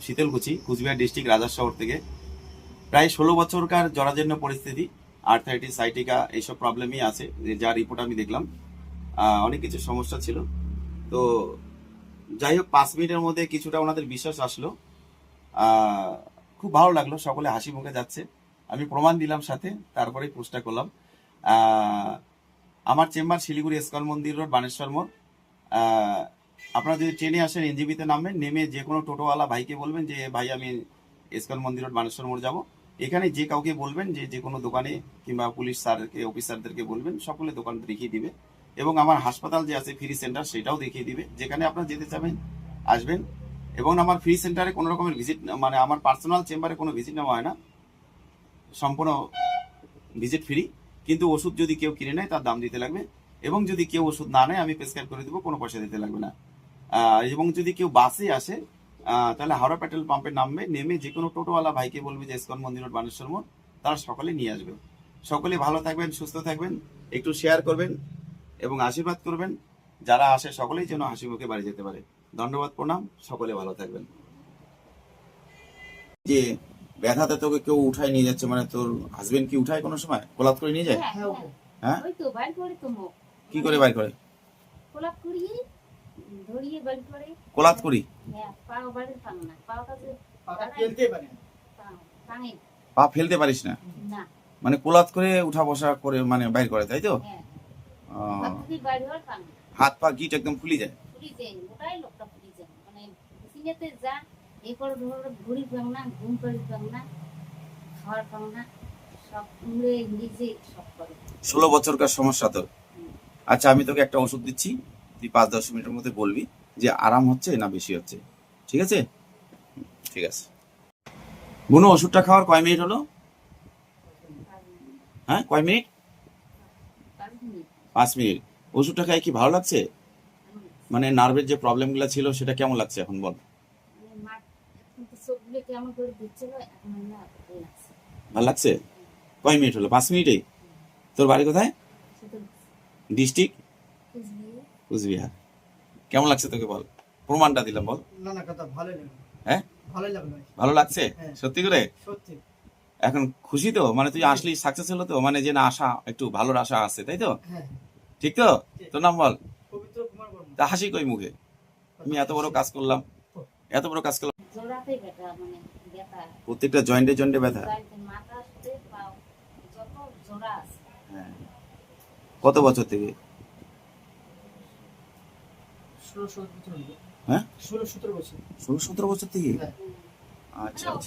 Sitalkuchi, Cooch Behar district রাজার শহর থেকে। প্রায় 16 বছরকার জরাজীর্ণ পরিস্থিতি, আর্থাইটিস, সাইটিকা এইসব প্রবলেমই আছে, যা রিপোর্ট আমি দেখলাম। অনেক কিছু সমস্যা ছিল। তো যাই হোক, 5 মিনিটের মধ্যে কিছুটা ওনাদের বিশ্বাস আসলো। খুব ভালো লাগলো, সকলে হাসি মুখে যাচ্ছে। আমি প্রমাণ দিলাম সাথে, তারপরে পোস্টটা করলাম। আমার চেম্বার শিলিগুড়ি ইস্কন মন্দির রোড, বানেশ্বর মোড়। আপনারা যদি ট্রেনে আসেন, এনজিবিতে নামবেন, নেমে যে কোনো টোটোওয়ালা ভাইকে বলবেন যে ভাই আমি ইস্কন মন্দির রোড, বানেশ্বর মোড় যাবো। এখানে যে কাউকে বলবেন, যে কোনো দোকানে কিংবা পুলিশ স্যারকে, অফিসারদেরকে বলবেন, সকলে দোকান দেখিয়ে দিবে। এবং আমার হাসপাতাল যে আছে ফ্রি সেন্টার, সেটাও দেখিয়ে দিবে। যেখানে আপনারা যেতে চাবেন আসবেন। এবং আমার ফ্রি সেন্টারে কোনো রকমের ভিজিট, মানে আমার পার্সোনাল চেম্বারে কোনো ভিজিট নেওয়া হয় না, সম্পূর্ণ ভিজিট ফ্রি। কিন্তু ওষুধ যদি কেউ কিনে নেয় তার দাম দিতে লাগবে। এবং যদি কেউ ওষুধ না নেয় আমি প্রেসক্রাইব করে দেবো, কোনো পয়সা দিতে লাগবে না। এবং যদি কেউ বাসে আসে, তাহলে হাওড়া পেট্রোল পাম্পে নামবে, নেমে যে কোনো টোটোওয়ালা ভাইকে বলবে যে ইস্কন মন্দির রোড, বানেশ্বর মোড়, তারা সকলে নিয়ে আসবে। সকলে ভালো থাকবেন, সুস্থ থাকবেন, একটু শেয়ার করবেন এবং আশীর্বাদ করবেন। যারা আসে সকলেই যেন হাসি মুখে বাড়ি যেতে পারে। ধন্যবাদ, প্রণাম, সকলে ভালো থাকবেন। যে ব্যথাতে তোকে কেউ উঠায় নিয়ে যাচ্ছে, মানে তোর হাজবেন্ড কি উঠায় কোনো সময়, কোলাত করে নিয়ে যায়? হ্যাঁ, ওই তো বাইর করে তো মুখ কি করে বাইর করে? কোলাপ করিয়ে ধরিয়ে বাইর করে। কোলাত করি? হ্যাঁ, পাও বাইরে পান না, পাওটা যে পাটা ফেলতে পারে না। টাঙে পা ফেলতে পারিস না, না। মানে কোলাত করে উঠা বসা করে মানে বাইর করে, তাই তো? হ্যাঁ, আহ, হাত থেকে বাইর হওয়ার টাঙে হাত পা গিট একদম ফুলি যায়। ফুলি যায়, গোটাই লোকটা ফুলি যায়। মানে সিনেতে যা এরপর ধরো ঘুরি পাং না, ঘুম পাড়ি পাং না, খাওয়ার পাং না, সব উড়ে নিজে সব করে। 16 বছরকার সমস্যা তোর। আচ্ছা, আমি তোকে একটা ওষুধ দিচ্ছি, তুই 5-10 মিনিটের মধ্যে বলবি যে আরাম হচ্ছে না বেশি হচ্ছে। ঠিক আছে? ঠিক আছে। বুনো, ওষুধটা খাওয়ার কয় মিনিট হলো? হ্যাঁ, কয় মিনিট? 5 মিনিট। ওষুধটা খাই কি ভালো লাগছে? মানে নার্ভের যে প্রবলেমগুলো ছিল সেটা কেমন লাগছে এখন বল? কেমন করে দিচ্ছিল এখন না, ভালো লাগছে। ভালো লাগছে? কয় মিনিট হলো? 5 মিনিটেই? তোর বাড়ি কোথায়? ডিস্ট্রিক্ট কুচবিহার। কেমন লাগছে তোকে বল, প্রমাণটা দিলাম, বল। না না, কথা ভালো লাগলো। হ্যাঁ, ভালো লাগলো। ভালো লাগছে? হ্যাঁ। সত্যি করে? সত্যি। এখন খুশি তো? মানে তুই আসলি সাকসেস হলো তো, মানে যে না আশা, একটু ভালোর আশা আছে, তাই তো? হ্যাঁ। ঠিক তো? তোর নাম বল। পবিত্র কুমার বর্মা। তা হাসি কই মুখে? আমি এত বড় কাজ করলাম, এত বড় কাজ করলাম, জোড়াতে ব্যথা, মানে ব্যথা প্রত্যেকটা জয়েন্টে জয়েন্টে ব্যথা। মাথা সাথে পাও যত জোড়া আছে। হ্যাঁ। কত বছর থেকে? 16-17 বছর। হ্যাঁ, 16-17 বছর। 16-17 বছর থেকে? হ্যাঁ। আচ্ছা আচ্ছা।